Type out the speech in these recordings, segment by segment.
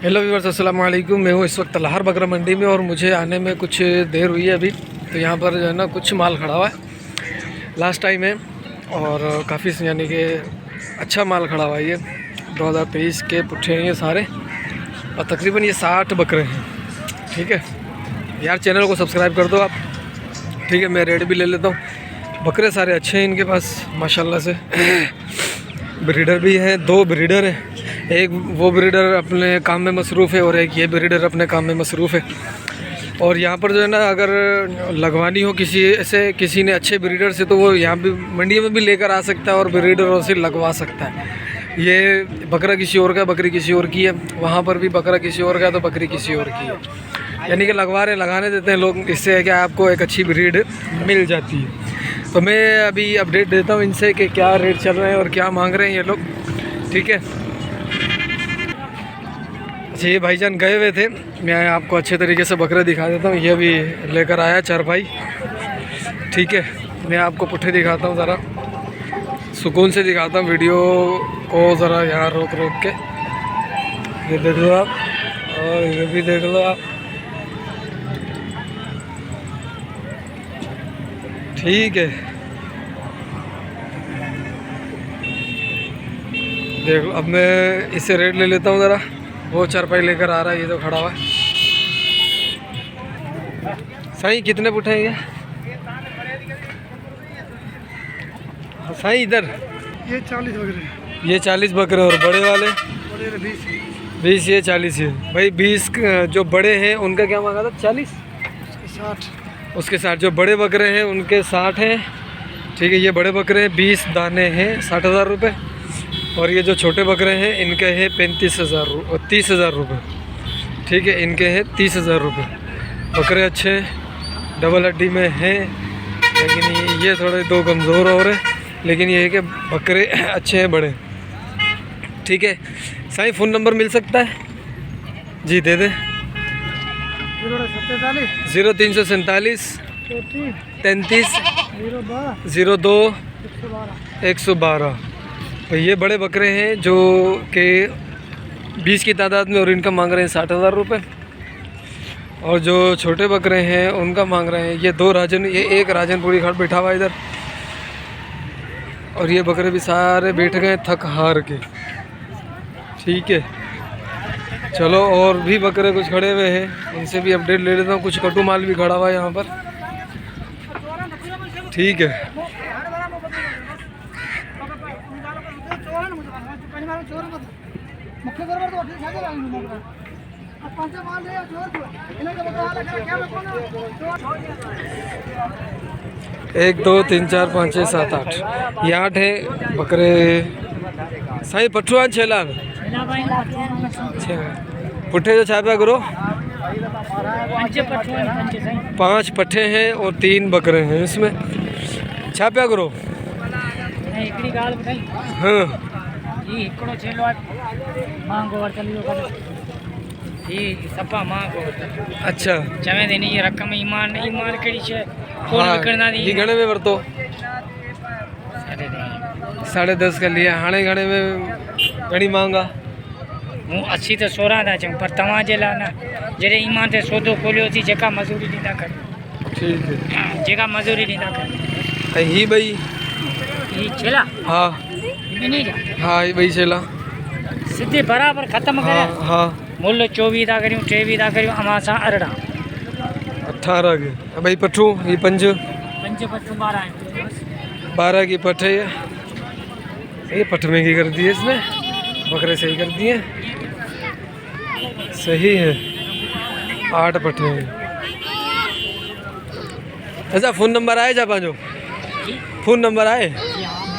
Hello viewers, अस्सलाम वालेकुम। मैं हूँ इस वक्त लहर बकरा मंडी में और मुझे आने में कुछ देर हुई है अभी। तो यहाँ पर जो है ना कुछ माल खड़ा हुआ है, लास्ट टाइम है और काफ़ी यानी कि अच्छा माल खड़ा हुआ है। ये 2023 के पुट्ठे हैं ये सारे और तकरीबन ये 60 बकरे हैं। ठीक है यार, चैनल को सब्सक्राइब कर दो आप। ठीक है, मैं रेट भी ले लेता हूँ। बकरे सारे अच्छे हैं इनके पास माशाल्लाह से। ब्रीडर भी हैं, 2 ब्रीडर हैं। एक वो ब्रीडर अपने काम में मसरूफ़ है और एक ये ब्रीडर अपने काम में मसरूफ़ है। और यहाँ पर जो है ना अगर लगवानी हो किसी ने अच्छे ब्रीडर से, तो वो यहाँ भी मंडी में भी लेकर आ सकता है और ब्रीडरों से लगवा सकता है। ये बकरा किसी और का, बकरी किसी और की है। वहाँ पर भी बकरा किसी और का तो बकरी किसी और की है। यानी कि लगाने देते हैं लोग। इससे है कि आपको एक अच्छी ब्रीड मिल जाती है। तो मैं अभी अपडेट देता हूँ इनसे कि क्या रेट चल रहे हैं और क्या मांग रहे हैं ये लोग। ठीक है, अच्छा ये भाईजान गए हुए थे, मैं आपको अच्छे तरीके से बकरे दिखा देता हूँ। ये भी लेकर आया चारपाई। ठीक है, मैं आपको पुट्ठे दिखाता हूँ, ज़रा सुकून से दिखाता हूँ वीडियो को, ज़रा यहाँ रोक के। ये देख लो आप और ये भी देख लो आप। ठीक है, देख लो। अब मैं इससे रेट ले लेता हूँ ज़रा। वो चारपाई लेकर आ रहा है, ये तो खड़ा हुआ है। साईं कितने पुट्ठे हैं ये? साईं इधर ये 40 बकरे। ये 40 बकरे और बड़े वाले बड़े 20, ये 40 है भाई। 20 जो बड़े हैं उनका क्या मांगा था? 40, 60। उसके 60। जो बड़े बकरे हैं उनके 60 हैं। ठीक है, ये बड़े बकरे 20 दाने हैं 60,000 रुपये। और ये जो छोटे बकरे हैं इनके हैं 35,000 और 30,000 रुपये। ठीक है, इनके हैं 30,000 रुपये। बकरे अच्छे डबल हड्डी में हैं, लेकिन ये थोड़े 2 कमज़ोर हो रहे हैं। लेकिन ये है कि बकरे अच्छे हैं, बड़े। ठीक है साईं, फ़ोन नंबर मिल सकता है? जी दे दे। 0347 33 02 112। तो ये बड़े बकरे हैं जो कि 20 की तादाद में, और इनका मांग रहे हैं 60,000 रुपये। और जो छोटे बकरे हैं उनका मांग रहे हैं ये 2 राजन, ये एक राजनपुरी खड़ बैठा हुआ इधर। और ये बकरे भी सारे बैठ गए थक हार के। ठीक है, चलो और भी बकरे कुछ खड़े हुए हैं, उनसे भी अपडेट ले लेता हूँ। कुछ कटु माल भी खड़ा हुआ है यहाँ पर। ठीक है, एक 2 3 4 5 6 7 8 ये 8 है बकरे। साईं पठुआ 6 लाख पुट्ठे जो छापा करो। 5 पट्ठे हैं और 3 बकरे हैं इसमें। छापा करो। हाँ अच्छा, चवे देनी ये रकम ईमान कड़ी छे कोन हाँ, विकणना दी ये घणे में वरतो 10.5 का लिया। हाणे घणे में घणी मांगा? हूँ 80 तो 16 था चऊं, पर तव्हां जे लाइ न जॾहिं ईमान ते सौदो खोलियो थी, जेका मज़ूरी ॾींदा कर। ठीक है, जेका मज़ूरी ॾींदा कर। ऐं ही ॿई? ही छेला हाँ ॿिन्ही जा हाँ, ये ॿई छेला सिद्धे बराबर ख़त्म हाँ करे। हाँ। मुल्ल 24 था करियूं, 23 था करियूं, अमां सां 18 18 के भाई पठू। ये 5 5 5 12 की पठ है। ये पठ में की कर दी है इसने, बकरे सही कर दिए। सही है, 8 पठे हैं। अच्छा फ़ोन नंबर आए जा पाँचो? फ़ोन नंबर आए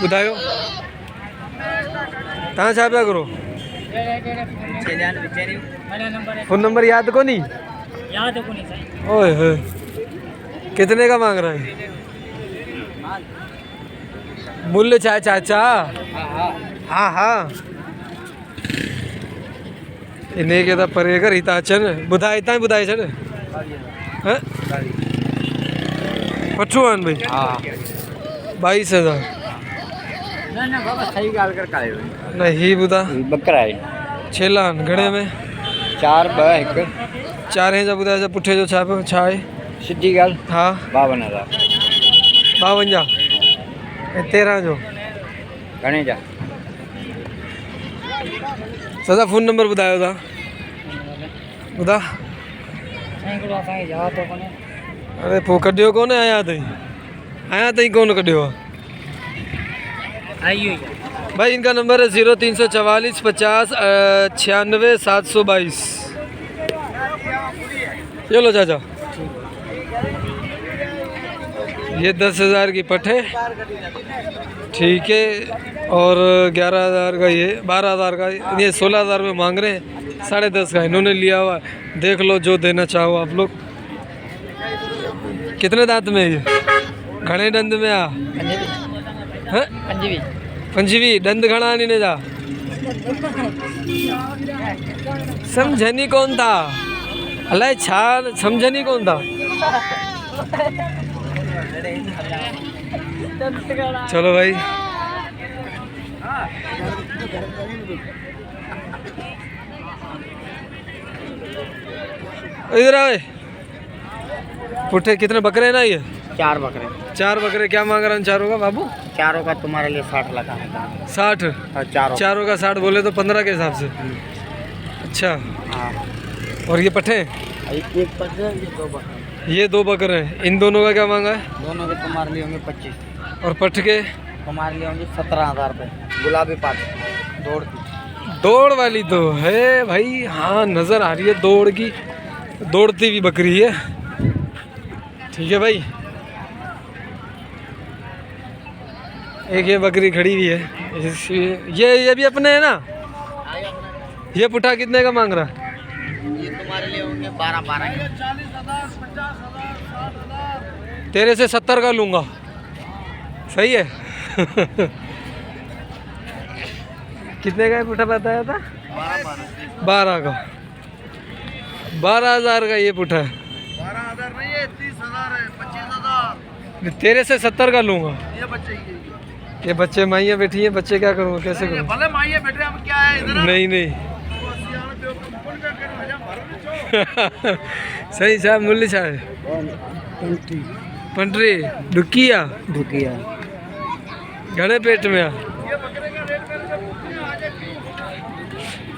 बुधायो। तव्हां छा पिया करो? फ़ोन नंबर याद को नहीं? याद को नहीं साईं। ओए होए, कितने का मांग रहे हैं? मूल्य चाहे चाचा? हाँ हाँ, इन्हें के परे कर हिता अचन बुधा हिता ही बुधाए छॾ। हाँ पठू आहिनि भाई? हाँ 22,000। न न बाबा सही ॻाल्हि कर कायो न ही बुधा बकरा है। छेला घणे में? 4 ब 1 4 हैं जब ॿुधाए पुठे जो छा आहे? सिद्धी ॻाल्हि हा 52,000 52 ऐं 13 जो घणे जा? सदा फ़ोन नंबर ॿुधायो तव्हां ॿुधा। साईं असांखे यादि थो कोन्हे। अरे पोइ कढियो कोन आया ताईं कोन कढियो आहे। आई हुई भाई इनका नंबर है 0344 50 96 722। ये लो चाचा, ये 10,000 की पट है, ठीक है। और 11,000 का ये 12,000 का ये 16,000 में मांग रहे हैं, 10.5 का इन्होंने लिया हुआ है। देख लो जो देना चाहो आप लोग। कितने दांत में है ये? घणे दंद में आ? हैं? पंजवी दंद घणा नहीं जा समझनी कौन था अलाए छा समझनी कौन था। चलो भाई इधर आए। पुठे कितने बकरे हैं ना ये? 4 बकरे। 4 बकरे क्या मांग रहे हैं चारों का बाबू? चारों का तुम्हारे लिए 60 लगा है। 60 और चारों का 60 बोले तो 15 के हिसाब से। अच्छा हाँ। और ये पठे? एक पट है, ये 2 बकरे। ये 2 बकरे हैं। इन दोनों का क्या मांगा है? दोनों के तुम्हारे लिए होंगे 25। और पठ के? तुम्हारे लिए होंगे 17,000 रुपये। गुलाबी पाट दौड़ वाली तो है भाई। हाँ नज़र आ रही है दौड़ की, दौड़ती हुई बकरी है। ठीक है भाई। एक ये बकरी खड़ी हुई है, ये भी अपने है ना। ये पुठा कितने का मांग रहा है? ये तुम्हारे लिए होंगे 12,000। तेरे से 70 का लूँगा, सही है। कितने का है पुठा बताया था? 12 का। 12,000 का ये पुठा है। 12,000 नहीं है, 30,000 है, 25,000। तेरे से 70 का लूँगा। ये बच्चे ये बच्चे माइयाँ बैठी हैं, बच्चे क्या करूँगा, कैसे करूँ? भले माइये बैठे हम क्या है इधर। नहीं सही साहब मूल्य छा है? पंटरी दुकिया घणे पेट में आ?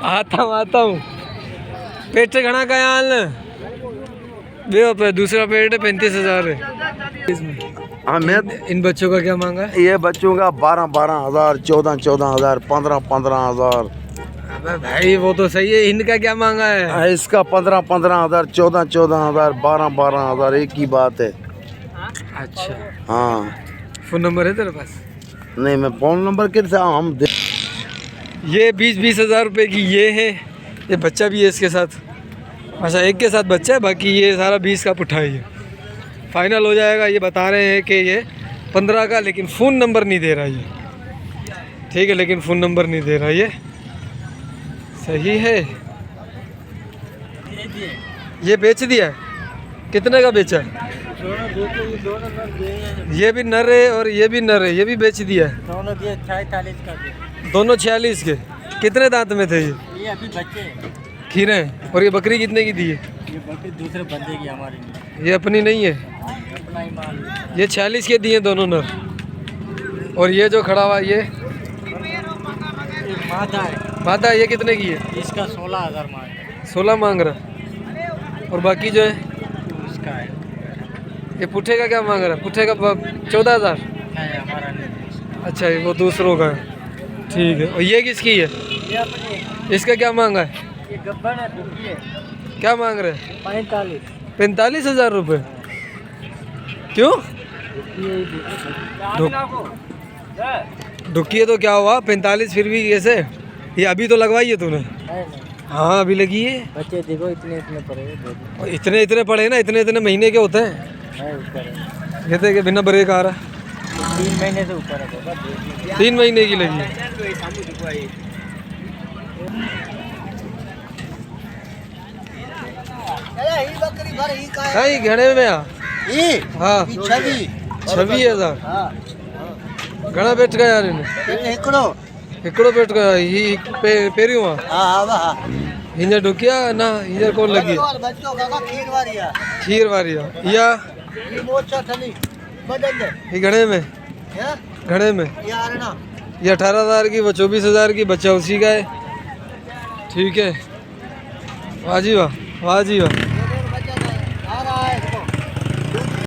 आता हूँ। पेट घना का हाल पे दूसरा पेट 35,000 है। हाँ मैं इन बच्चों का क्या मांगा है? ये बच्चों का 12,000, 14,000, 15,000। अबे भाई वो तो सही है, इनका क्या मांगा है? इसका 15,000, 14,000, 12,000 एक ही बात है। अच्छा हाँ फ़ोन नंबर है तेरे पास? नहीं मैं फ़ोन नंबर कैसे हम ये 20,000 रुपये की ये है। ये बच्चा भी है इसके साथ। अच्छा एक के साथ बच्चा है, बाकी ये सारा 20 का पुट्ठा है। ये फाइनल हो जाएगा। ये बता रहे हैं कि ये 15 का, लेकिन फ़ोन नंबर नहीं दे रहा ये। ठीक है, लेकिन फ़ोन नंबर नहीं दे रहा ये। सही है। ये बेच दिया? कितने का बेचा? ये भी नर है और ये भी नर है, ये भी बेच दिया। दोनों दिए 46 का। दोनों 46 के। कितने दांत में थे ये? ये अभी बच्चे खीरे हैं। और ये बकरी कितने की दी है? ये बकरी दूसरे बंदे की हमारी नहीं, ये अपनी नहीं है। अपना ही माल। ये 46 के दिए दोनों नर। और ये जो खड़ा हुआ ये मादा है, मादा, ये कितने की है? इसका 16,000 माल 16 मांग रहा। और बाकी जो है उसका है। ये पुट्ठे का क्या मांग रहा है? पुट्ठे का 14,000। नहीं हमारा नहीं। अच्छा वो दूसरों का है, ठीक है। और ये किसकी है? ये अपनी इसका क्या मांगा है? ये गब्बर है, दुखी है। क्या मांग रहे हैं? 45 45,000 रुपये। क्यों? दुखी है तो क्या हुआ? 45 फिर भी कैसे? ये अभी तो लगवाई है तूने? हाँ अभी लगी है। बच्चे देखो इतने पड़े। और इतने पड़े ना, इतने महीने के होते हैं। कहते कि बिना ब्रेक आ रहा। 3 महीने से ऊपर है। 3 महीने की लगी। कहीं घड़े में आ? हाँ 26,000। घना पेट का यार इन्हें? हिकिड़ो पेट का ही पेरियों आहे। हींजर ढुकिया ना हींजर कौन लगी बच्चों का खीर वाली है खीर वारी हो या ये मोचा ठली बदल दे ये घड़े में है घड़े में यार ना ये 18,000 की वो 24,000 की बच्चा उसी का है। ठीक है वाह जी वाह वाह जी वाह।